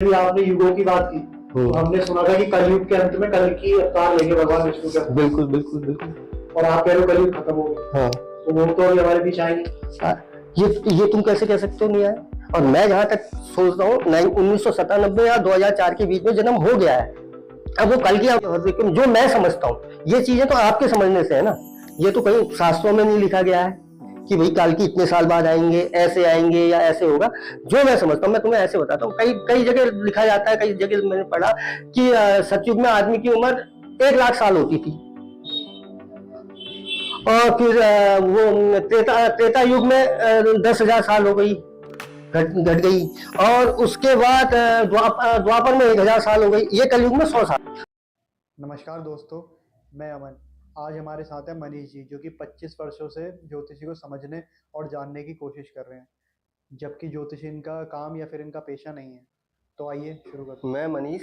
भी आपने युगों की बात की, तो हमने सुना था कि कलयुग के अंत में कल की अवतार लेंगे भगवान विष्णु के। बिल्कुल बिल्कुल बिल्कुल। और आप कह रहे हो कलयुग खत्म हो गया। हाँ, तो वो तो अभी हमारे बीच आएंगे। ये तुम कैसे कह सकते हो नहीं आए? और मैं जहां तक सोचता हूँ 1997 या 2004 के बीच में जन्म हो गया है। अब वो कल की जो मैं समझता हूँ, ये चीजें तो आपके समझने से है ना, ये तो कहीं शास्त्रों में नहीं लिखा गया है कि भाई काल की इतने साल बाद आएंगे या ऐसे होगा। जो मैं समझता हूँ मैं तुम्हें ऐसे बताता हूँ, कई कई जगह लिखा जाता है, कई जगह मैंने पढ़ा कि सतयुग में आदमी की उम्र 1 लाख साल होती थी, और फिर वो त्रेता युग में 10,000 साल हो गई, घट गई, और उसके बाद द्वापर में 1,000 साल हो गई, ये कलयुग में 100 साल। नमस्कार दोस्तों, मैं अमन। आज हमारे साथ है मनीष जी, जो कि 25 वर्षों से ज्योतिषी को समझने और जानने की कोशिश कर रहे हैं, जबकि ज्योतिषी इनका काम या फिर इनका पेशा नहीं है। तो आइए शुरू करते हैं। मैं मनीष,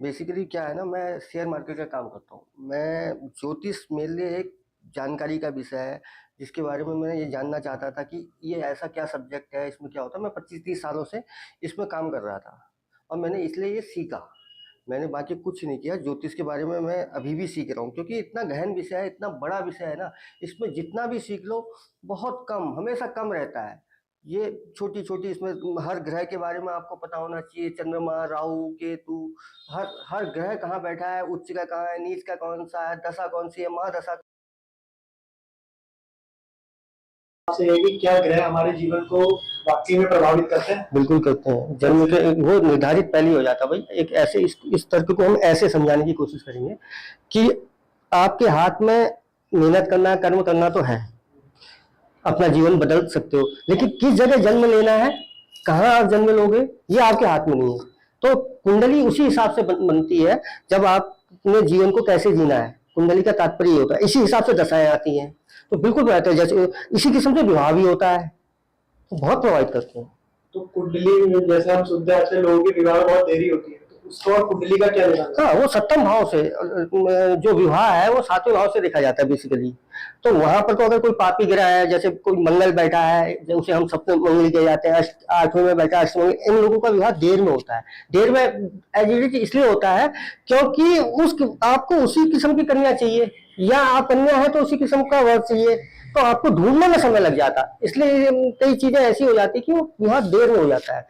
बेसिकली क्या है ना, मैं शेयर मार्केट का काम करता हूँ। मैं ज्योतिष मेरे लिए एक जानकारी का विषय है, जिसके बारे में मैं ये जानना चाहता था कि ये ऐसा क्या सब्जेक्ट है, इसमें क्या होता है। मैं 25-30 सालों से इसमें काम कर रहा था, और मैंने इसलिए ये सीखा। मैंने बाकी कुछ नहीं किया। ज्योतिष के बारे में मैं अभी भी सीख रहा हूँ, क्योंकि इतना गहन विषय है, इतना बड़ा विषय है ना, इसमें जितना भी सीख लो बहुत कम, हमेशा कम रहता है। ये छोटी छोटी, इसमें हर ग्रह के बारे में आपको पता होना चाहिए, चंद्रमा, राहु, केतु, हर हर ग्रह कहाँ बैठा है, उच्च का कहाँ है, नीच का कौन सा है, दशा कौन सी है, महादशा। आपसे ये कि क्या ग्रह हमारे जीवन को वाकई में प्रभावित करते हैं? बिल्कुल करते हैं। जन्म के वो निर्धारित पहले हो जाता है भाई। एक ऐसे इस तर्क को हम ऐसे समझाने की कोशिश करेंगे कि आपके हाथ में मेहनत करना, कर्म करना तो है, अपना जीवन बदल सकते हो, लेकिन किस जगह जन्म लेना है, कहाँ आप जन्म लोगे, ये आपके हाथ में नहीं है। तो कुंडली उसी हिसाब से बनती है, जब आपने जीवन को कैसे जीना है, कुंडली का तात्पर्य होता है, इसी हिसाब से दशाएं आती हैं। तो बिल्कुल बेहतर, जैसे इसी किस्म से विवाह भी होता है, तो बहुत प्रभावित करते हैं। तो कुंडली में जैसे हम सुनते हैं अच्छे लोगों की विवाह में बहुत देरी होती है, तो उसको और कुंडली का क्या लेना? हाँ, वो सप्तम भाव से जो विवाह है वो 7वें भाव से देखा जाता है बेसिकली। तो वहां पर तो अगर कोई पापी ग्रह है, जैसे कोई मंगल बैठा है, उसे हम सप्तम मंगल कहे जाते हैं, 8वें में बैठा है अष्टमंगल, इन लोगों का विवाह देर में होता है। देर में एजिलिटी इसलिए होता है क्योंकि आपको उसी किस्म की कन्या चाहिए, या आप कन्या है तो उसी किस्म का वर चाहिए, तो आपको ढूंढने में समय लग जाता है। इसलिए कई चीजें ऐसी हो जाती है कि वो विवाह देर में हो जाता है।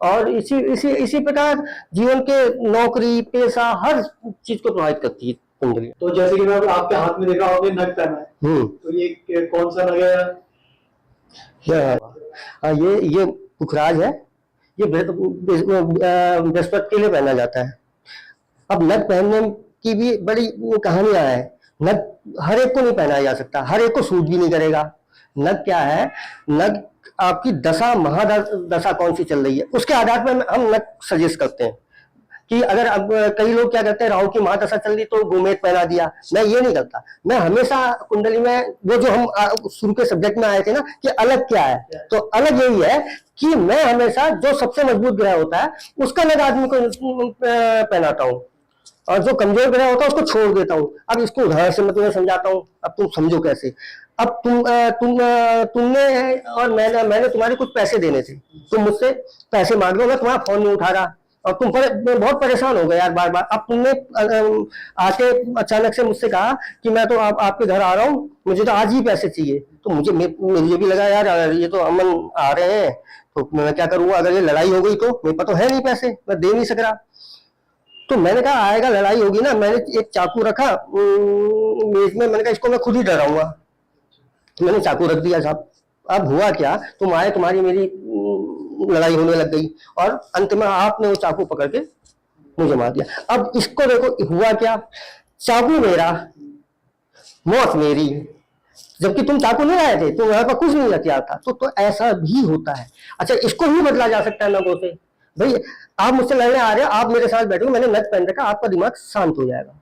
और इसी प्रकार जीवन के नौकरी, पेशा, हर चीज को प्रभावित करती है कुंडली। तो जैसे कि मैं आपके हाथ में देखा, आपने नग पहना है, तो ये कौन सा नग है? ये पुखराज है। ये बृहस्पति के लिए पहना जाता है। अब नग पहनने की भी बड़ी कहानियां है। नग हर एक को नहीं पहनाया जा सकता, हर एक को सूट भी नहीं करेगा। नग क्या है? नग आपकी दशा, महादशा कौन सी चल रही है, उसके आधार पर हम नग सजेस्ट करते हैं। कि अगर अब कई लोग क्या करते हैं, राहु की महादशा चल रही तो गोमेद पहना दिया। मैं ये नहीं करता। मैं हमेशा कुंडली में, वो जो हम शुरू के सब्जेक्ट में आए थे ना कि अलग क्या है, तो अलग यही है कि मैं हमेशा जो सबसे मजबूत ग्रह होता है उसका नग आदमी को पहनाता हूँ, और जो कमजोर ग्रह होता है उसको छोड़ देता हूँ। अब इसको उदाहरण से मैं तुम्हें समझाता हूँ, अब तुम समझो कैसे। अब तुमने और मैंने तुम्हारे कुछ पैसे देने थे, तुम मुझसे पैसे मांग लो, मैं तुम्हारा फोन नहीं उठा रहा, और तुम बहुत परेशान हो गए यार बार बार। अब तुमने आके अचानक से मुझसे कहा कि मैं तो आपके घर आ रहा हूँ, मुझे तो आज ही पैसे चाहिए। तो मुझे भी लगा यार ये तो अमन आ रहे हैं, तो मैं क्या करूंगा, अगर ये लड़ाई हो गई तो मेरे पास तो है नहीं पैसे, मैं दे नहीं सक रहा। तो मैंने कहा आएगा, लड़ाई होगी ना। मैंने एक चाकू रखा मेज में, मैंने कहा इसको मैं खुद ही डराऊंगा। मैंने चाकू रख दिया साहब। अब हुआ क्या, तुम आए, तुम्हारी मेरी लड़ाई होने लग गई, और अंत में आपने वो चाकू पकड़ के मुझे मार दिया। अब इसको देखो हुआ क्या, चाकू मेरा, मौत मेरी, जबकि तुम चाकू नहीं लाए थे, तुम्हारे पास कुछ नहीं हथियार था। तो ऐसा भी होता है। अच्छा, इसको भी बदला जा सकता है नगों से। भाई आप मुझसे लड़ने आ रहे हो, आप मेरे साथ बैठो, मैंने नग पहन रखा, आपका दिमाग शांत हो जाएगा,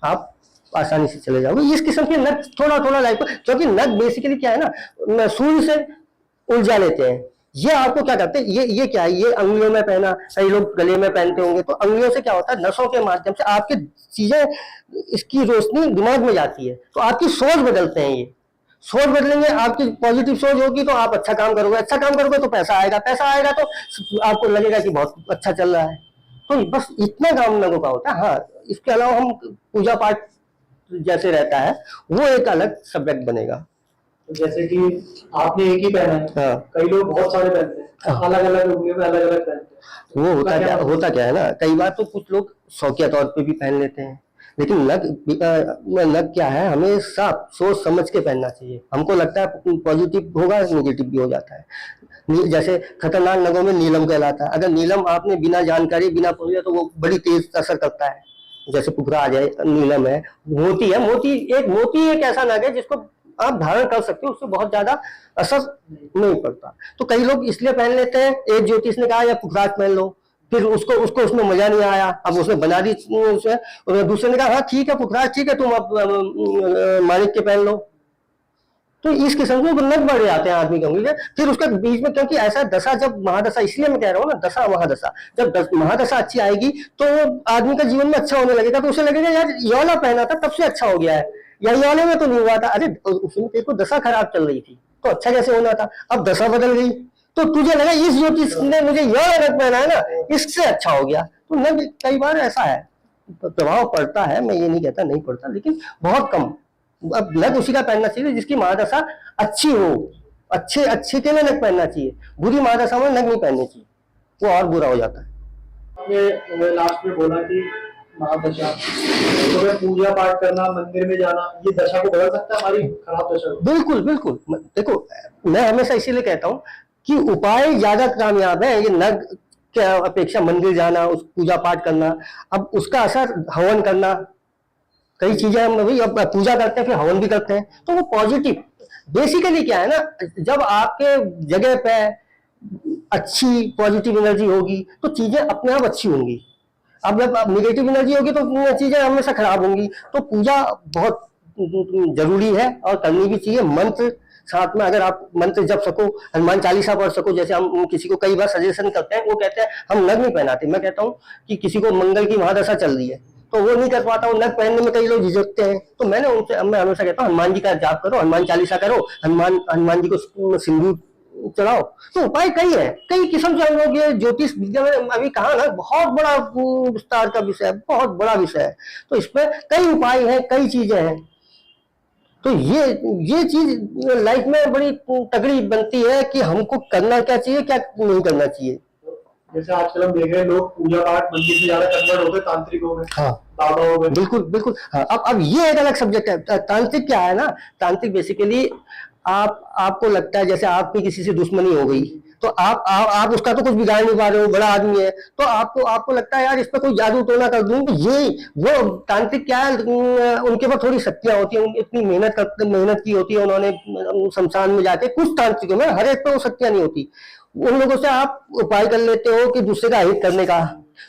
आप आसानी से चले जाओगे। इस किस्म के नग थोड़ा थोड़ा लाइफ, क्योंकि नग बेसिकली क्या है ना, सूर्य से ऊर्जा लेते हैं। ये आपको क्या करते हैं, ये क्या है, ये अंगुलियों में पहना, कई लोग गले में पहनते होंगे। तो अंगुलियों से क्या होता है, नसों के माध्यम से आपकी चीजें, इसकी रोशनी दिमाग में जाती है, तो आपकी सोच बदलते हैं। ये सोच बदलेंगे, आपकी पॉजिटिव सोच होगी तो आप अच्छा काम करोगे, अच्छा काम करोगे तो पैसा आएगा, पैसा आएगा तो आपको लगेगा कि बहुत अच्छा चल रहा है। तो बस इतना काम लोगों का होता है। हाँ, इसके अलावा हम पूजा पाठ जैसे रहता है वो एक अलग सब्जेक्ट बनेगा। तो जैसे कि आपने एक ही पहना है, हाँ। कई लोग बहुत सारे पहनते हैं, हाँ। अलग अलग उंगलियों में अलग अलग पहनते हैं। वो मतलब? होता क्या है ना, कई बार तो कुछ लोग शौकिया तौर पे भी पहन लेते हैं, लेकिन नग क्या है, हमें साफ सोच समझ के पहनना चाहिए। हमको लगता है पॉजिटिव होगा, नेगेटिव भी हो जाता है। जैसे खतरनाक नगों में नीलम कहलाता है। अगर नीलम आपने बिना जानकारी बिना पढ़े तो वो बड़ी तेज असर करता है। जैसे पुखराज है, नीलम है, मोती है। मोती एक ऐसा नग है जिसको आप धारण कर सकते हो, उससे बहुत ज्यादा असर नहीं पड़ता। तो कई लोग इसलिए पहन लेते हैं, एक ज्योतिष ने कहा या पुखराज पहन लो, फिर उसको उसको उसमें मजा नहीं आया, अब उसने बना दी उसे, और दूसरे ने कहा हाँ ठीक है पुखराज ठीक है, तुम अब माणिक के पहन लो। तो इस किस्म के नग बढ़ जाते हैं आदमी के उंगली। फिर उसके बीच में, क्योंकि ऐसा दशा, जब महादशा, इसलिए मैं कह रहा हूँ ना, दशा महादशा, जब महादशा अच्छी आएगी तो आदमी का जीवन में अच्छा होने लगेगा, तो उसे लगेगा यार ये वाला पहना था तब से अच्छा हो गया है, या ये वाले में तो नहीं हुआ था, अरे उसमें तेरे को दशा खराब चल रही थी तो अच्छा कैसे होना था, अब दशा बदल गई तो तुझे लगा इस ज्योतिष ने मुझे यह नग पहना है ना, इससे अच्छा हो गया। तो नग कई बार ऐसा है, प्रभाव पड़ता है, मैं ये नहीं कहता नहीं पड़ता, लेकिन बहुत कम। अब नग उसी का पहनना चाहिए जिसकी महादशा अच्छी हो, अच्छे अच्छे के लिए नग पहनना चाहिए, बुरी महादशा में नग नहीं पहननी चाहिए, वो और बुरा हो जाता है। आपने लास्ट में बोला कि महादशा, तो मैं पूजा पाठ करना, मंदिर में जाना, ये दशा को बदल सकता है, हमारी खराब दशा को? बिल्कुल बिल्कुल। देखो, मैं हमेशा इसीलिए कहता हूँ कि उपाय ज्यादा कामयाब है, ये नग के अपेक्षा मंदिर जाना, उस पूजा पाठ करना, अब उसका असर हवन करना, कई चीजें हम भाई अब पूजा करते हैं फिर हवन भी करते हैं, तो वो पॉजिटिव बेसिकली क्या है ना, जब आपके जगह पे अच्छी पॉजिटिव एनर्जी होगी तो चीजें अपने आप अच्छी होंगी। अब जब निगेटिव एनर्जी होगी तो चीजें हमेशा खराब होंगी। तो पूजा बहुत जरूरी है और करनी भी चाहिए। मंत्र साथ में, अगर आप मंत्र जप सको, हनुमान चालीसा पढ़ सको, जैसे हम किसी को कई बार सजेशन करते हैं, वो कहते हैं हम नग नहीं पहनाते, मैं कहता हूँ कि किसी को मंगल की महादशा चल रही है तो वो नहीं कर पाता, वो नग पहनने में कई लोग झिझकते हैं, तो मैं हमेशा कहता हूँ हनुमान जी का जाप करो, हनुमान चालीसा करो, हनुमान जी को सिंदूर चढ़ाओ। तो उपाय कई है, कई किस्म से हम लोग ये ज्योतिष विद्या में अभी कहा ना, बहुत बड़ा विस्तार का विषय है, बहुत बड़ा विषय है, तो इसमें कई उपाय हैं, कई चीजें हैं। तो ये चीज लाइफ में बड़ी तगड़ी बनती है कि हमको करना क्या चाहिए, क्या नहीं करना चाहिए। जैसे आजकल हम देख रहे हैं लोग पूजा पाठ मंदिर से ज्यादा कन्वर्ट हो गए तांत्रिकों में। हाँ, बाबा हो गए। बिल्कुल बिल्कुल। हाँ, अब ये एक अलग सब्जेक्ट है। तांत्रिक क्या है ना, तांत्रिक बेसिकली आपको लगता है जैसे आपकी किसी से दुश्मनी हो गई, तो आप उसका तो कुछ बिगाड़ नहीं पा रहे हो, बड़ा आदमी है, तो आपको लगता है यार इस पर कोई जादू टोना कर दूं, तो ये वो तांत्रिक क्या है, उनके पास थोड़ी शक्तियां होती हैं, इतनी मेहनत की होती है उन्होंने शमशान में जाके। कुछ तांत्रिकों में, हर एक पे वो शक्तियां नहीं होती, उन लोगों से आप उपाय कर लेते हो कि दूसरे का हित करने का।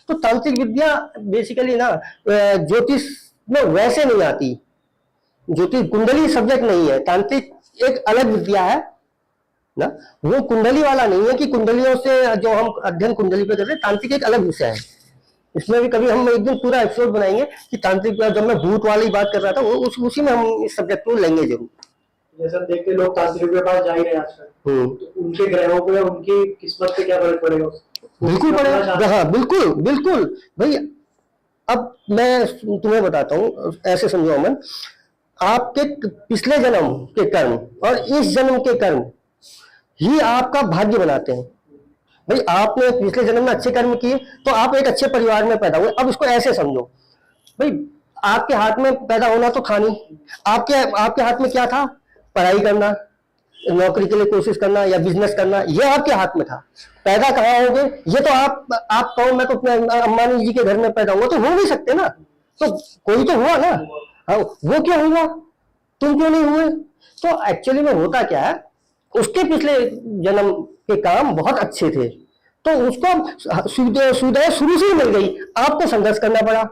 तो तांत्रिक विद्या बेसिकली ना ज्योतिष में वैसे नहीं आती, ज्योतिष कुंडली सब्जेक्ट नहीं है, तांत्रिक एक अलग विद्या है ना, वो कुंडली वाला नहीं है कि कुंडलियों से जो हम अध्ययन कुंडली पे कर रहे हैं, तांत्रिक एक अलग विषय है। इसमें भी कभी हम एक दिन पूरा एपिसोड बनाएंगे कि तांत्रिक, जब मैं भूत वाली बात कर रहा था, वो उसी में हम इस सब्जेक्ट को लेंगे जरूर। जैसे हम देखते हैं लोग तांत्रिक के पास जा ही रहे हैं आजकल, तो उनके ग्रहों पे, उनकी किस्मत पे क्या फर्क पड़ेगा? बिल्कुल पड़ेगा, हाँ बिल्कुल बिल्कुल भाई। अब मैं तुम्हें बताता हूँ, ऐसे समझो अमन, आपके पिछले जन्म के कर्म और इस जन्म के कर्म ही आपका भाग्य बनाते हैं। भाई आपने पिछले जन्म में अच्छे कर्म किए तो आप एक अच्छे परिवार में पैदा हुए। अब इसको ऐसे समझो, भाई आपके हाथ में पैदा होना तो था नहीं, आपके हाथ में क्या था, पढ़ाई करना, नौकरी के लिए कोशिश करना या बिजनेस करना, ये आपके हाथ में था। पैदा कहाँ होगे, ये तो आप कहो मैं तो अपने अंबानी जी के घर में पैदा हुआ, तो हो भी सकते ना, तो कोई तो हुआ ना। हाँ, वो क्या हुआ, तुम क्यों नहीं हुए? तो एक्चुअली में होता क्या है, उसके पिछले जन्म के काम बहुत अच्छे थे, तो उसको सुविधा शुरू से ही मिल गई, आपको संघर्ष करना पड़ा।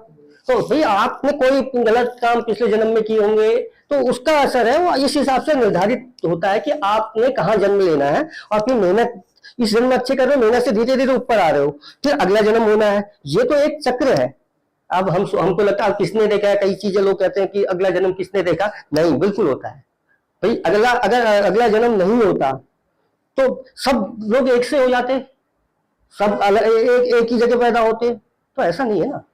तो भाई आपने कोई गलत काम पिछले जन्म में किए होंगे, तो उसका असर है वो इस हिसाब से निर्धारित होता है कि आपने कहाँ जन्म लेना है, और फिर मेहनत, इस जन्म में अच्छे कर रहे हो, मेहनत से धीरे धीरे ऊपर आ रहे हो, फिर अगला जन्म होना है। ये तो एक चक्र है। अब हमको लगता है किसने देखा है, कई चीजें लोग कहते हैं कि अगला जन्म किसने देखा, नहीं, बिल्कुल होता है। भाई अगला अगर अगला जन्म नहीं होता तो सब लोग एक से हो जाते, सब अलग एक ही जगह पैदा होते, तो ऐसा नहीं है ना।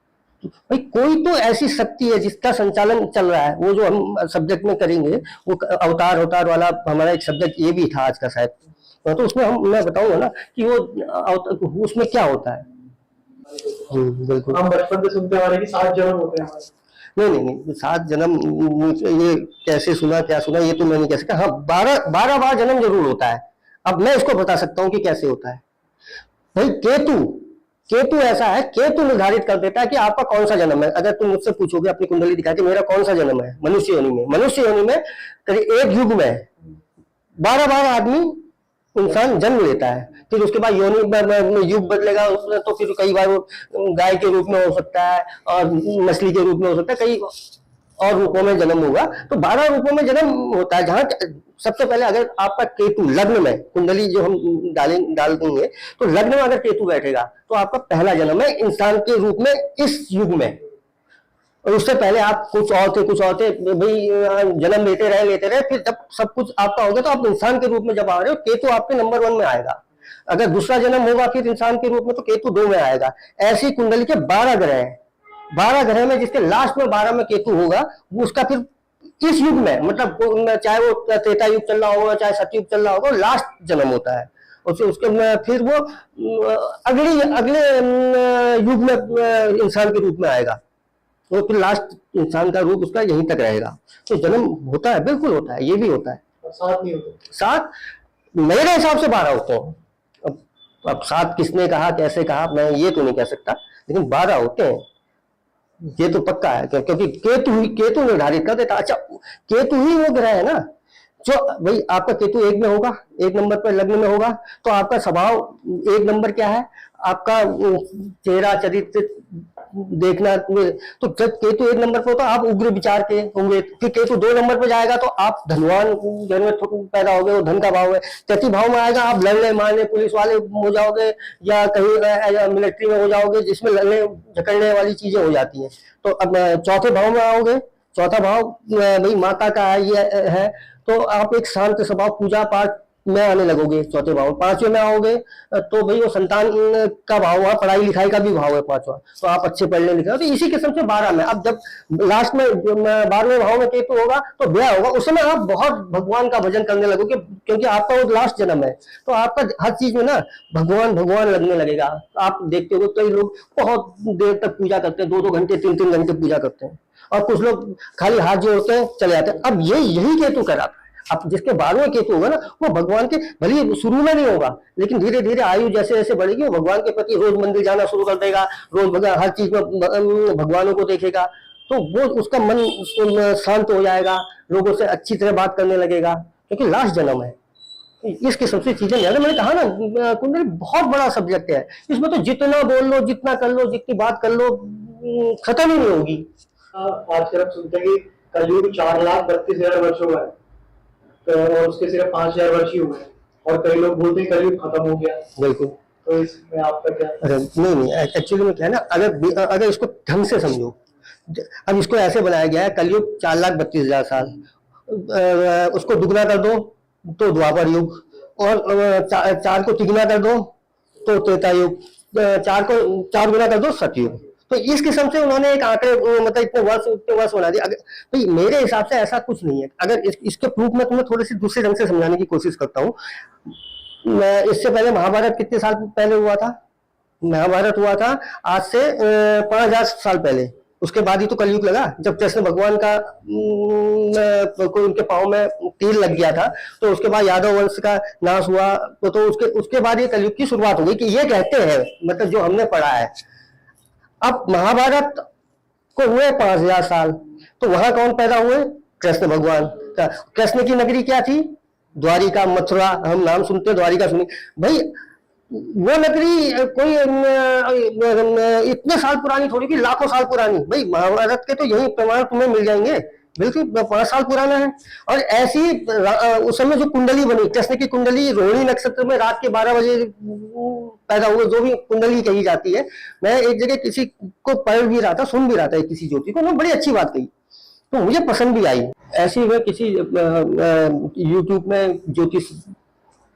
भाई कोई तो ऐसी शक्ति है जिसका संचालन चल रहा है। वो जो हम सब्जेक्ट में करेंगे, वो अवतार अवतार वाला हमारा एक सब्जेक्ट ये भी था आज का शायद, तो उसमें मैं बताऊंगा ना कि वो उसमें क्या होता है। बिल्कुल। हम बचपन से सुनते आ रहे हैं कि 7 जन्म होते हैं हमारे। नहीं नहीं नहीं, 7 जन्म ये कैसे सुना क्या सुना ये तो मैं नहीं कह सकता। हाँ, 12 बार जन्म जरूर होता है। अब मैं इसको बता सकता हूँ कि कैसे होता है। भाई केतु केतु ऐसा है, केतु निर्धारित कर देता है कि आपका कौन सा जन्म है। अगर तुम मुझसे पूछोगे अपनी कुंडली दिखा के मेरा कौन सा जन्म है, मनुष्य योनि में, मनुष्य योनि में करीब एक युग में 12 बार आदमी इंसान जन्म लेता है। फिर उसके बाद योनि में युग बदलेगा उसमें, तो फिर कई बार वो गाय के रूप में हो सकता है और मछली के रूप में हो सकता है, कई और रूपों में जन्म होगा। तो 12 रूपों में जन्म होता है। जहां सबसे पहले अगर आपका केतु लग्न में, कुंडली जो हम डाल देंगे, तो लग्न में अगर केतु बैठेगा तो आपका पहला जन्म है इंसान के रूप में इस युग में। और उससे पहले आप कुछ और थे भाई, जन्म लेते रहे, फिर जब सब कुछ आपका हो गया तो आप इंसान के रूप में जब आ रहे हो, केतु आपके नंबर 1 में आएगा। अगर दूसरा जन्म होगा फिर इंसान के रूप में, तो केतु 2 में आएगा। ऐसी कुंडली के 12 ग्रह हैं। 12 ग्रह में जिसके लास्ट में 12 में केतु होगा, वो उसका फिर इस युग में, मतलब चाहे वो त्रेता युग चल रहा होगा चाहे सतयुग चल रहा होगा, लास्ट जन्म होता है। उसके फिर वो अगले युग में इंसान के रूप में आएगा। तो फिर लास्ट इंसान का रूप उसका यहीं तक रहेगा। तो जन्म होता है, बिल्कुल होता है, ये भी होता है। 7 नहीं होते? 7 मेरे हिसाब से 12 होते हैं। अब 7 किसने कहा कैसे कहा मैं ये तो नहीं कह सकता, लेकिन 12 होते हैं ये तो पक्का है, क्योंकि केतु निर्धारित कर देता। अच्छा, केतु ही वो ग्रह है ना जो, भाई आपका केतु 1 में होगा, 1 नंबर पर लग्न में होगा, तो आपका स्वभाव 1 नंबर क्या है, आपका चेहरा चरित्र देखना। तो जब केतु 1 नंबर पर होता आप उग्र विचार के होंगे। फिर केतु 2 नंबर पर जाएगा तो आप धनवान घर में पैदा होगे, वो धन का भाव है। तृतीय भाव में आएगा आप लड़ने मारने पुलिस वाले हो जाओगे, या कहीं मिलिट्री में हो जाओगे, जिसमें लड़ने झगड़ने वाली चीजें हो जाती हैं। तो अब चौथे भाव में आओगे, चौथा भाव भाई माता का है, ये है, तो आप एक शांत स्वभाव पूजा पाठ में आने लगोगे चौथे भाव। 5वें में आओगे तो भाई वो संतान का भाव हुआ, पढ़ाई लिखाई का भी भाव है 5वां, तो आप अच्छे पढ़ने लिखे। तो इसी किस्म से 12 में, अब जब लास्ट में 12वें भाव में केतु होगा तो ब्याह होगा, उस समय आप बहुत भगवान का भजन करने लगोगे, क्योंकि आपका वो लास्ट जन्म है। तो आपका हर चीज में ना भगवान भगवान लगने लगेगा। आप देखते हो कई लोग बहुत देर तक पूजा करते हैं, 2-2 घंटे 3-3 घंटे पूजा करते हैं, और कुछ लोग खाली हाथ जोड़ते हैं चले जाते हैं। अब यही केतु कराता है। अब जिसके 12वें केतु होगा ना, वो भगवान के, भले शुरू में नहीं होगा, लेकिन धीरे धीरे आयु जैसे जैसे बढ़ेगी वो भगवान के प्रति रोज मंदिर जाना शुरू कर देगा, रोज भगवान हर चीज में भगवानों को देखेगा, तो वो उसका मन शांत हो जाएगा, लोगों से अच्छी तरह बात करने लगेगा, क्योंकि लास्ट जन्म है। इस किस्म से चीजें, मैंने कहा ना कुंडली बहुत बड़ा सब्जेक्ट है। इसमें तो जितना बोल लो, जितना कर लो, जितनी बात कर लो, खत्म ही नहीं होगी। आजकल आप सुनते हैं कि कलयुग 4,32,000 वर्षों का है, और उसके सिर्फ 5,000 वर्ष ही हुए हैं, और कई लोग बोलते हैं कलयुग खत्म हो गया। बिल्कुल। तो इसमें आपका क्या? नहीं, एक्चुअली में क्या है ना, अगर इसको ढंग से समझो, अब इसको ऐसे बनाया गया है, कलयुग 4,32,000 साल, उसको दुगना कर दो तो द्वापर युग, और 4 को तिगुना कर दो तो त्रेता युग, 4 गुना कर दो सतयुग। तो इस किस्म से उन्होंने एक आंकड़े, मतलब इतने वर्ष बना दिए। भाई मेरे हिसाब से ऐसा कुछ नहीं है। अगर इसके प्रूफ में तुम्हें थोड़ी सी दूसरे ढंग से समझाने की कोशिश करता हूँ। इससे पहले महाभारत कितने साल पहले हुआ था? महाभारत हुआ था आज से 5,000 साल पहले। उसके बाद ही तो कलयुग लगा, जब कृष्ण भगवान का कोई उनके पाँव में तीर लग गया था, तो उसके बाद यादव वंश का नाश हुआ, तो उसके बाद ये कलयुग की शुरुआत हो गई, कि ये कहते हैं, मतलब जो हमने पढ़ा है। अब महाभारत को हुए 5,000 साल, तो वहां कौन पैदा हुए? कृष्ण भगवान। कृष्ण की नगरी क्या थी? द्वारिका, मथुरा, हम नाम सुनते, द्वारिका सुनी। भाई वो नगरी कोई इतने साल पुरानी थोड़ी कि लाखों साल पुरानी। भाई महाभारत के तो यही प्रमाण तुम्हें मिल जाएंगे, बिल्कुल 5 साल पुराना है। और ऐसी उस समय जो कुंडली बनी, कृष्ण की कुंडली रोहिणी नक्षत्र में रात के 12 बजे पैदा हुए, जो भी कुंडली कही जाती है। मैं एक जगह किसी को पढ़ भी रहा था, सुन भी रहा था, किसी ज्योति को, उन्होंने बड़ी अच्छी बात कही तो मुझे पसंद भी आई। ऐसी मैं किसी यूट्यूब में ज्योतिष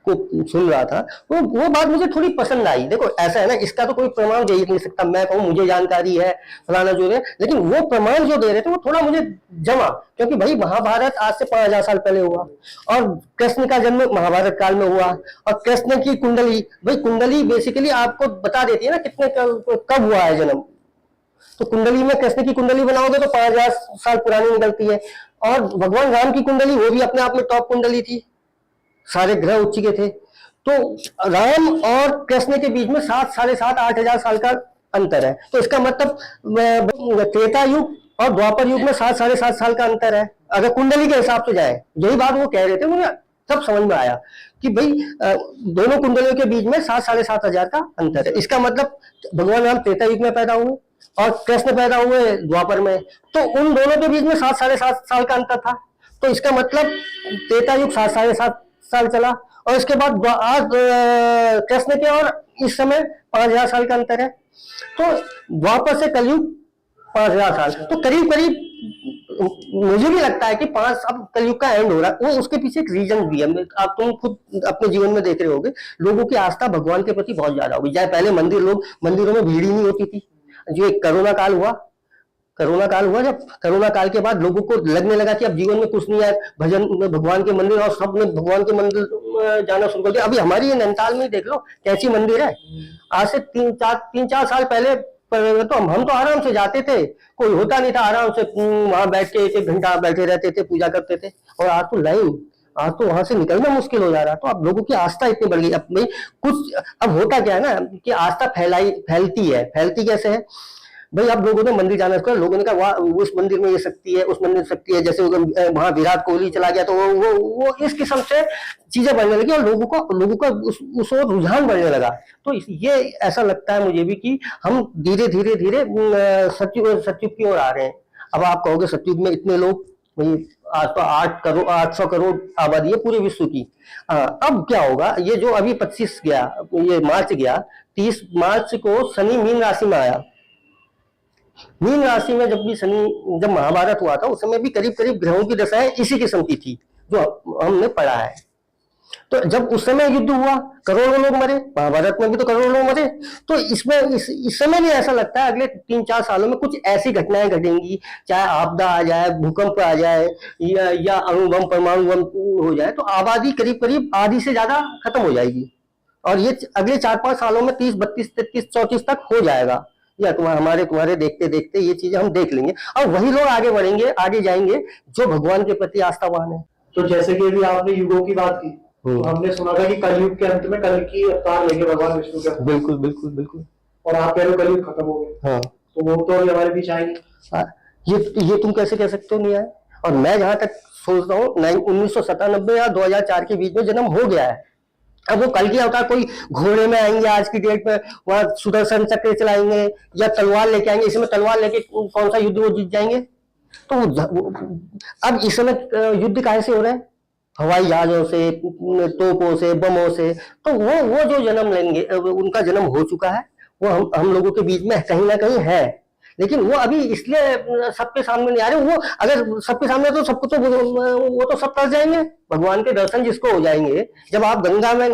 को सुन रहा था, वो बात मुझे थोड़ी पसंद आई। देखो ऐसा है ना, इसका तो कोई प्रमाण दे ही नहीं सकता, मैं कहूँ मुझे जानकारी है फलाना जो है, लेकिन वो प्रमाण जो दे रहे थे वो थोड़ा मुझे जमा, क्योंकि भाई महाभारत आज से 5000 साल पहले हुआ, और कृष्ण का जन्म महाभारत काल में हुआ, और कृष्ण की कुंडली, भाई कुंडली बेसिकली आपको बता देती है ना कितने कब हुआ है जन्म। तो कुंडली में कृष्ण की कुंडली बनाओगे तो 5000 साल पुरानी निकलती है। और भगवान राम की कुंडली, वो भी अपने आप में टॉप कुंडली थी, सारे ग्रह उच्च के थे। तो राम और कृष्ण के बीच में 7, 7.5, 8,000 साल का अंतर है। तो इसका मतलब त्रेता युग और द्वापर युग में 7, 7.5 साल का अंतर है, अगर कुंडली के हिसाब से जाए। यही बात वो कह रहे थे, मुझे सब समझ में आया कि भाई दोनों कुंडलियों के बीच में 7, 7.5 हजार का अंतर है। इसका मतलब भगवान राम त्रेता युग में पैदा हुए और कृष्ण पैदा हुए द्वापर में, तो उन दोनों के बीच में 7, 7.5 साल का अंतर था। तो इसका मतलब त्रेता युग 7, 7.5 साल चला, और इसके बाद आज कृष्ण के और इस समय 5000 साल का अंतर है। तो द्वापर से कलयुग 5000 साल, तो करीब करीब मुझे भी लगता है कि अब कलयुग का एंड हो रहा है। वो उसके पीछे एक रीजन भी है, आप तुम खुद अपने जीवन में देख रहे होगे, लोगों की आस्था भगवान के प्रति बहुत ज्यादा होगी। चाहे पहले मंदिरों में भीड़ ही नहीं होती थी। जो एक कोरोना काल हुआ, जब कोरोना काल के बाद लोगों को लगने लगा कि अब जीवन में कुछ नहीं है, भजन भगवान के मंदिर, और सब ने भगवान के मंदिर जाना शुरू कर दिया। अभी हमारी ये नैनीताल में देख लो कैसी मंदिर है। आज से 3-4 साल पहले तो हम तो आराम से जाते थे, कोई होता नहीं था, आराम से वहां बैठ के 1-1 घंटा बैठे रहते थे, पूजा करते थे। और आज तो लाइन, आज तो वहां से निकलना मुश्किल हो जा रहा है। तो अब लोगों की आस्था इतनी बढ़ गई। अब भाई कुछ, अब होता क्या है ना कि आस्था फैलती कैसे है भाई। अब लोगों ने मंदिर जाना शुरू, लोगों ने कहा उस मंदिर में ये शक्ति है, उस मंदिर में शक्ति है। जैसे वहां विराट कोहली चला गया तो वो इस किस्म से चीजें बढ़ने लगी, और लोगों का उस ओर रुझान बढ़ने लगा। तो ये ऐसा लगता है मुझे भी कि हम धीरे धीरे सतयुग की ओर आ रहे हैं। अब आप कहोगे सतयुग में इतने लोग, भाई आज तो 800 करोड़ आबादी है पूरे विश्व की। अब क्या होगा, ये जो अभी 25 गया, ये मार्च गया, 30 मार्च को शनि मीन राशि में आया। मीन राशि में जब महाभारत हुआ था, उस समय भी करीब करीब ग्रहों की दशाएं इसी किस्म की थी जो हमने पढ़ा है। तो जब उस समय युद्ध हुआ, करोड़ों लोग मरे, महाभारत में भी तो करोड़ों लोग मरे। तो इसमें इस समय भी ऐसा लगता है अगले 3-4 सालों में कुछ ऐसी घटनाएं घटेंगी, चाहे आपदा आ जाए, भूकंप आ जाए, या अणुबम परमाणु बम हो जाए, तो आबादी करीब करीब आधी से ज्यादा खत्म हो जाएगी। और ये अगले 4-5 सालों में 30, 32, 33, 34 तक हो जाएगा, या तुम्हारे देखते देखते ये चीजें हम देख लेंगे, और वही लोग आगे बढ़ेंगे, आगे जाएंगे जो भगवान के प्रति आस्थावान है। तो जैसे कि अभी आपने युगों की बात की, तो हमने सुना था कि कलयुग के अंत में कल की अवतार लेंगे भगवान विष्णु के। बिल्कुल बिल्कुल बिल्कुल। और आप कह रहे हो कलयुग खत्म हो गया। हाँ, तो वो तो अभी हमारे बीच आएंगे। ये तुम कैसे कह सकते हो नहीं आए? और मैं जहां तक सोचता हूँ 1997 या 2004 के बीच में जन्म हो गया है। अब वो कल की अवतार कोई घोड़े में आएंगे आज की डेट में, वहां सुदर्शन चक्र चलाएंगे या तलवार लेके आएंगे। इसमें तलवार लेके कौन सा युद्ध वो जीत जाएंगे? तो अब इस समय युद्ध काहे से हो रहे हैं? हवाई जहाजों से, तोपों से, बमों से। तो वो जो जन्म लेंगे, उनका जन्म हो चुका है, वो हम लोगों के बीच में कहीं ना कहीं है, लेकिन वो अभी इसलिए सबके सामने नहीं आ रहे। वो अगर सबके सामने तो सबको तो वो तो सब तर जाएंगे, भगवान के दर्शन जिसको हो जाएंगे। जब आप गंगा में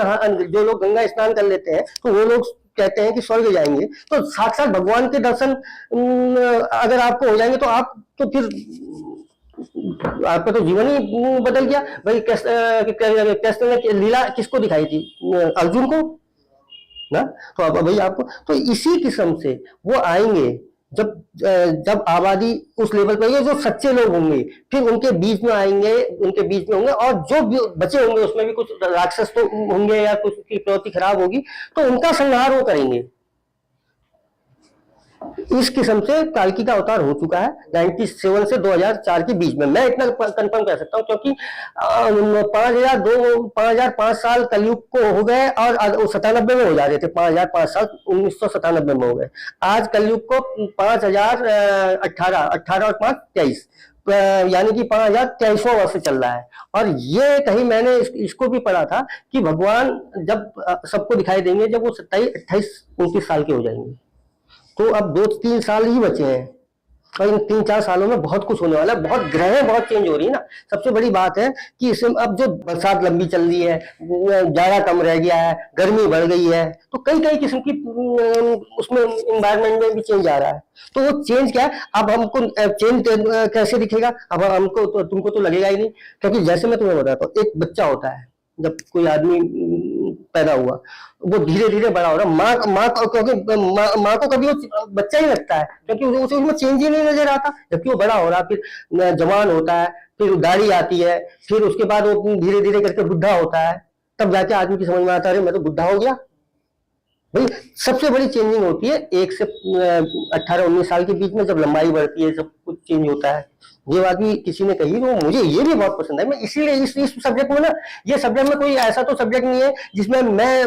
जो लोग गंगा स्नान कर लेते हैं तो वो लोग कहते हैं कि स्वर्ग जाएंगे, तो साक्षात भगवान के दर्शन अगर आपको हो जाएंगे तो आप तो फिर आपका तो जीवन ही बदल गया भाई। कृष्ण ने लीला किसको दिखाई थी? अर्जुन को ना। तो अब भाई आपको तो इसी किस्म से वो आएंगे जब आबादी उस लेवल पर, ये जो सच्चे लोग होंगे फिर उनके बीच में आएंगे, उनके बीच में होंगे, और जो बचे होंगे उसमें भी कुछ राक्षस तो होंगे या कुछ की प्रवृत्ति खराब होगी, तो उनका संहार वो करेंगे। इस किस्म से काल्की का अवतार हो चुका है 97 से 2004 के बीच में। मैं इतना कंफर्म कर सकता हूँ क्योंकि 5005 साल कलयुग को हो गए, और 97 में हो जा रहे थे। 5005 साल 1997 में हो गए। आज कलयुग को 5018 और 5 23, यानी कि 5023वां वर्ष चल रहा है। और ये कहीं मैंने इसको भी पढ़ा था कि भगवान जब सबको दिखाई देंगे जब वो 27, 28, 29 साल के हो जाएंगे। तो अब 2-3 साल ही बचे हैं। और इन 3-4 सालों में बहुत कुछ होने वाला है, बहुत ग्रहें बहुत चेंज हो रही है ना। सबसे बड़ी बात है कि इसमें अब जो बरसात लंबी चल रही है, जाड़ा कम रह गया है, गर्मी बढ़ गई है, तो कई कई किस्म की उसमें इन्वायरमेंट में भी चेंज आ रहा है। तो वो चेंज क्या है, अब हमको चेंज कैसे दिखेगा, अब हमको तो तुमको तो लगेगा ही नहीं, क्योंकि जैसे मैं तुम्हें बताता हूँ, एक बच्चा होता है, जब कोई आदमी पैदा हुआ, वो धीरे धीरे बड़ा हो रहा है। माँ माँ क्योंकि माँ को कभी वो बच्चा ही लगता है, क्योंकि उसे उसमें चेंज ही नहीं नजर आता। जबकि वो बड़ा हो रहा है, फिर जवान होता है, फिर दाढ़ी आती है, फिर उसके बाद वो धीरे धीरे करके बुढ़ा होता है, तब जाके आदमी की समझ में आता है मैं तो बुढ़ा हो गया। भाई सबसे बड़ी चेंजिंग होती है 1 से 18-19 साल के बीच में, जब लंबाई बढ़ती है, सब कुछ चेंज होता है। ये बात भी किसी ने कही, तो मुझे ये भी बहुत पसंद है। मैं इसीलिए इस सब्जेक्ट में ना, ये सब्जेक्ट में कोई ऐसा तो सब्जेक्ट नहीं है जिसमें मैं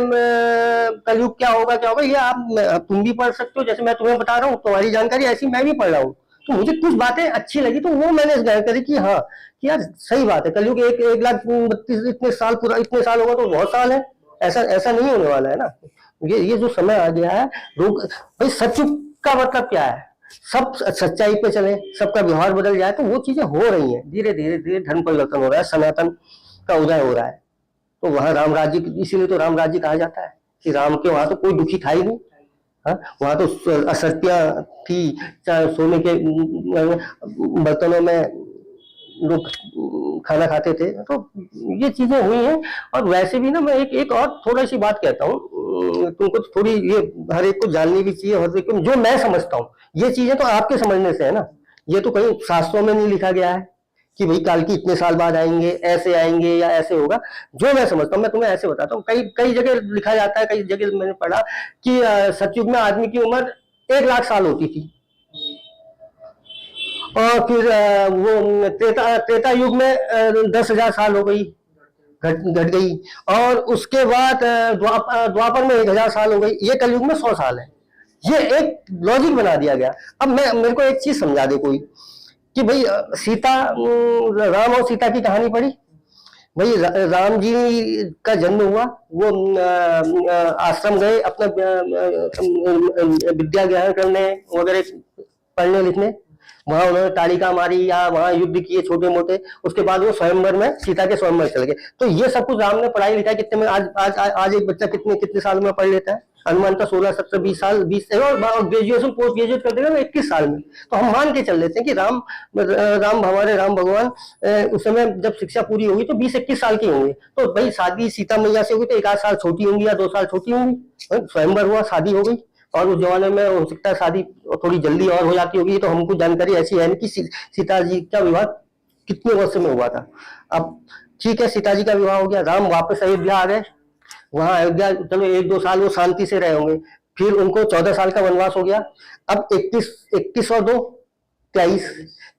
कलयुग क्या होगा ये तुम भी पढ़ सकते हो, जैसे मैं तुम्हें बता रहा हूँ, तुम्हारी जानकारी ऐसी मैं भी पढ़ रहा हूँ। तो मुझे कुछ बातें अच्छी लगी, तो वो मैंने करी कि हाँ, कि यार सही बात है, कलयुग 1,32,000 इतने साल होगा तो बहुत साल है। ऐसा ऐसा नहीं होने वाला है ना। ये जो समय आ गया है, लोग भाई सचयुग का मतलब क्या है, सब सच्चाई पे चले, सबका व्यवहार बदल जाए, तो वो चीजें हो रही हैं। धीरे धीरे धीरे धर्म परिवर्तन हो रहा है, सनातन का उदय हो रहा है। तो वहां राम राज्य, इसीलिए तो राम राज्य कहा जाता है कि राम के वहां तो कोई दुखी था ही नहीं। हाँ, वहां तो असत्या थी, चाहे सोने के बर्तनों में लोग खाना खाते थे, तो ये चीजें हुई हैं। और वैसे भी ना, मैं एक और थोड़ा सी बात कहता हूँ, तुमको तो थोड़ी ये हर एक को जाननी भी चाहिए, हर एक को, जो मैं समझता हूँ, ये चीजें तो आपके समझने से है ना, ये तो कहीं शास्त्रों में नहीं लिखा गया है कि भाई काल की इतने साल बाद आएंगे या ऐसे होगा। जो मैं समझता हूँ मैं तुम्हें ऐसे बताता हूँ। कई कई जगह लिखा जाता है, कई जगह मैंने पढ़ा कि सतयुग में आदमी की उम्र 1 लाख साल होती थी, और फिर वो त्रेता युग में 10,000 साल हो गई, घट गई। और उसके बाद द्वापर में 1,000 साल हो गई। ये कलयुग में 100 साल है। ये एक लॉजिक बना दिया गया। अब मेरे को एक चीज समझा दे कोई, कि भाई सीता, राम और सीता की कहानी पढ़ी भाई। राम जी का जन्म हुआ, वो आश्रम गए अपना विद्या ग्रहण करने वगैरह, पढ़ने लिखने। वहां उन्होंने ताड़िका मारी या वहां युद्ध किए छोटे मोटे। उसके बाद वो स्वयंवर में, सीता के स्वयंवर चले गए। तो ये सब कुछ राम ने पढ़ाई लिखाई कितने में, आज एक बच्चा कितने कितने साल में पढ़ लेता है। अनुमान का 16, 17, 20 साल, 20 और ग्रेजुएशन पोस्ट ग्रेजुएट कर देगा 21 साल में। तो हम मान के चल लेते हैं कि हमारे राम भगवान उस समय जब शिक्षा पूरी होगी तो 20-21 साल के होंगे। तो भाई शादी सीता मैया से होगी तो 1 आध साल छोटी होंगी या 2 साल छोटी होंगी। स्वयंवर हुआ, शादी हो गई। और उस जमाने में हो सकता है शादी थोड़ी जल्दी और हो जाती होगी, तो हमको जानकारी ऐसी है नहीं कि सीता जी का विवाह कितने वर्ष में हुआ था। अब ठीक है, सीता जी का विवाह हो गया, राम वापस अयोध्या आ गए। वहां अयोध्या चलो 1-2 साल वो शांति से रहे होंगे। फिर उनको 14 साल का वनवास हो गया। अब 21 और 2 23,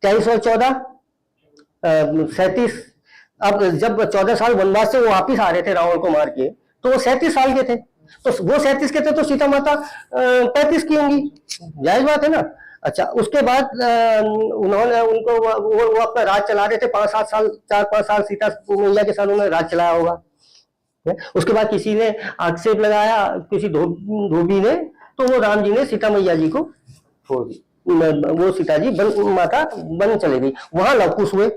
23 और 14 37। अब जब 14 साल वनवास से वो वापिस आ रहे थे रावण को मार के, तो वो 37 साल के थे। तो वो 37 के थे, तो सीता माता 35 की होंगी, जायज बात है ना। अच्छा, उसके बाद उन्होंने उनको वो अपना राज चला रहे थे 5-7 साल, 4-5 साल सीता मैया के साथ उन्होंने राज चलाया होगा। उसके बाद किसी ने आक्षेप लगाया, किसी धोबी ने, तो वो राम जी ने सीता मैया जी को छोड़ दी। वो सीता जी माता बन चले गई। वहां लवकुश हुए,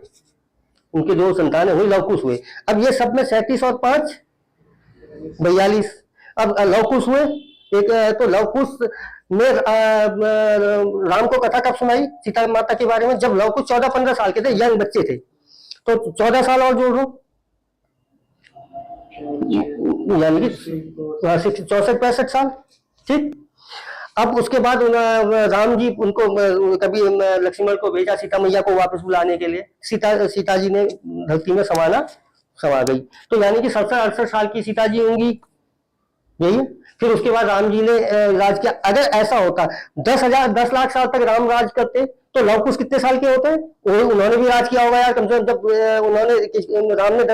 उनके 2 संतान हुई, लवकुश हुए। अब ये सब में 37 और 5 42। अब लवकुश हुए। एक तो लवकुश ने राम को कथा कब सुनाई सीता माता के बारे में, जब लवकुश 14-15 साल के थे, यंग बच्चे थे। तो 14 साल और जोड़ लो, यानी कि 64-65 साल। ठीक। अब उसके बाद राम जी उनको कभी लक्ष्मण को भेजा सीता मैया को वापस बुलाने के लिए। सीता जी ने धरती में समा गई। तो यानी कि 67-68 साल की सीता जी होंगी, यही। फिर उसके बाद राम जी ने राज किया। अगर ऐसा होता 10 लाख साल तक राम राज करते, तो लवकुश कितने साल के होते हैं? उन्होंने भी राज किया होगा यार, कम से कम। जब राम ने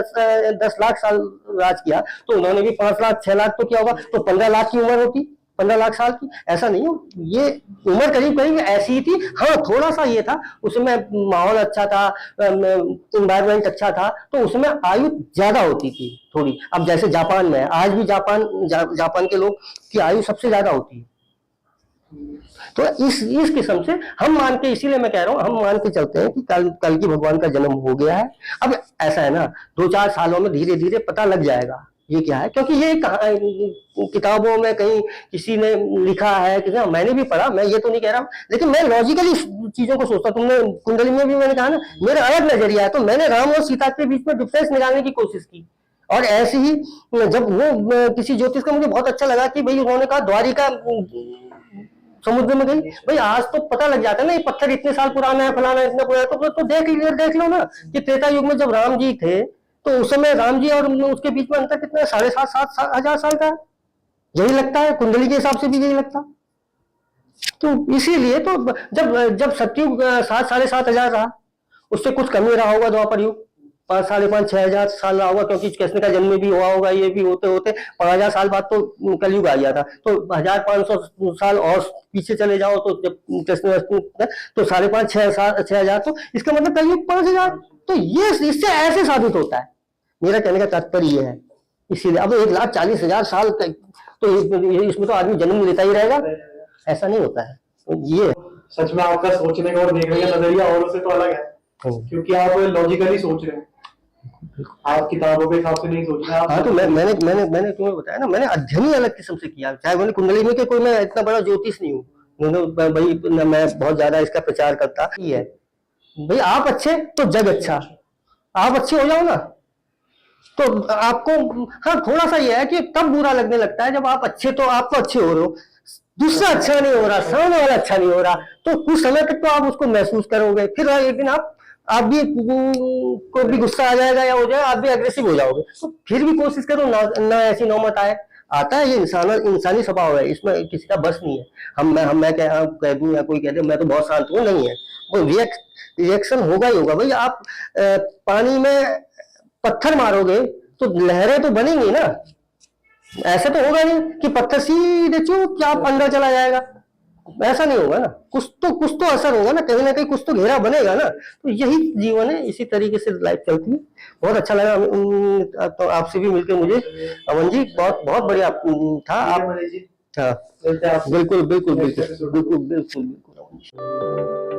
10 लाख साल राज किया, तो उन्होंने भी 5 लाख 6 लाख तो किया होगा, तो 15 लाख की उम्र होती, 15 लाख साल की। ऐसा नहीं हो, ये उम्र करीब करीब ऐसी ही थी। हाँ, थोड़ा सा ये था, उसमें माहौल अच्छा था, इन्वायरमेंट अच्छा था, तो उसमें आयु ज्यादा होती थी थोड़ी। अब जैसे जापान में, आज भी जापान के लोग की आयु सबसे ज्यादा होती है। तो इस किस्म से हम मान के, इसीलिए मैं कह रहा हूँ, हम मान के चलते हैं कि कल की भगवान का जन्म हो गया है। अब ऐसा है ना, 2-4 सालों में धीरे धीरे पता लग जाएगा ये क्या है, क्योंकि ये किताबों में कहीं किसी ने लिखा है, किसी मैंने भी पढ़ा, मैं ये तो नहीं कह रहा, लेकिन मैं लॉजिकली चीजों को सोचता। तुमने कुंडली में भी मैंने कहा ना, मेरा अलग नजरिया है, तो मैंने राम और सीता के बीच में डिफरेंस निकालने की कोशिश की। और ऐसे ही जब वो किसी ज्योतिष का मुझे बहुत अच्छा लगा कि भाई उन्होंने कहा द्वारिका समुद्र में गई, भाई आज तो पता लग जाता है ना ये पत्थर इतने साल पुराना है, फलाना इतना पुराना है, तो देख लो ना कि त्रेता युग में जब राम जी थे तो उस समय राम जी और उसके बीच में अंतर कितना है, 7,500-7 हजार साल का। यही लगता है, कुंडली के हिसाब से भी यही लगता। तो इसीलिए तो जब जब सतयुग 7-7.5 हजार रहा, उससे कुछ कमी रहा होगा द्वापर युग, 5-5.5-6 हजार साल रहा होगा, क्योंकि कृष्ण का जन्म भी हुआ होगा, ये भी होते होते 5,000 साल बाद तो कलयुग आ गया था। तो 1,500 साल और पीछे चले जाओ तो जब कृष्ण तो 5.5-6 हजार, तो इसका मतलब कलयुग 5,000। तो ये इससे ऐसे साबित होता है, मेरा कहने का तात्पर्य ये है। इसीलिए अब 1,40,000 साल तो इसमें तो आदमी जन्म लेता ही रहेगा, ऐसा नहीं होता है। तो ये सच में आपका सोचने का और देखने का नजरिया औरों से तो अलग है, क्योंकि आप लॉजिकली सोच रहे हैं, आप किताबों के हिसाब से नहीं सोच रहे। हाँ, तो मैंने तुम्हें बताया ना, मैंने अध्ययन ही अलग किस्म से किया, चाहे मैंने कुंडली में के कोई मैं इतना बड़ा ज्योतिष नहीं हूँ भाई, मैं बहुत ज्यादा इसका प्रचार करता ही है। भाई आप अच्छे तो जग अच्छा, आप अच्छे हो जाओ ना तो आपको, हाँ थोड़ा सा यह है कि तब बुरा लगने लगता है जब आप अच्छे, तो आप तो अच्छे हो रहे हो, दूसरा अच्छा नहीं हो रहा, सामने वाला अच्छा नहीं हो रहा, तो कुछ समय तक तो आप उसको महसूस करोगे, फिर एक दिन आप भी को भी गुस्सा आ जाएगा या हो जाएगा, आप भी अग्रेसिव हो जाओगे। तो फिर भी कोशिश करो ना ऐसी नौबत आए। आता है, ये इंसानी स्वभाव है, इसमें किसी का बस नहीं है। मैं कह दूं या कोई कह दे मैं तो बहुत शांत हूँ, नहीं है, वो रिएक्शन होगा ही होगा। भाई आप पानी में पत्थर मारोगे तो लहरें तो बनेंगी ना, ऐसा तो होगा नहीं कि पत्थर सीधे चुपचाप अंदर चला जाएगा, ऐसा नहीं होगा ना, कुछ तो असर होगा ना कहीं कुछ तो घेरा बनेगा ना। तो यही जीवन है, इसी तरीके से लाइफ चलती है। बहुत अच्छा लगा तो आपसे भी मिलकर मुझे, अमन जी, बहुत बहुत बढ़िया था आप। हाँ, बिल्कुल बिल्कुल बिल्कुल बिल्कुल बिल्कुल बिल्कुल बिल्कुल।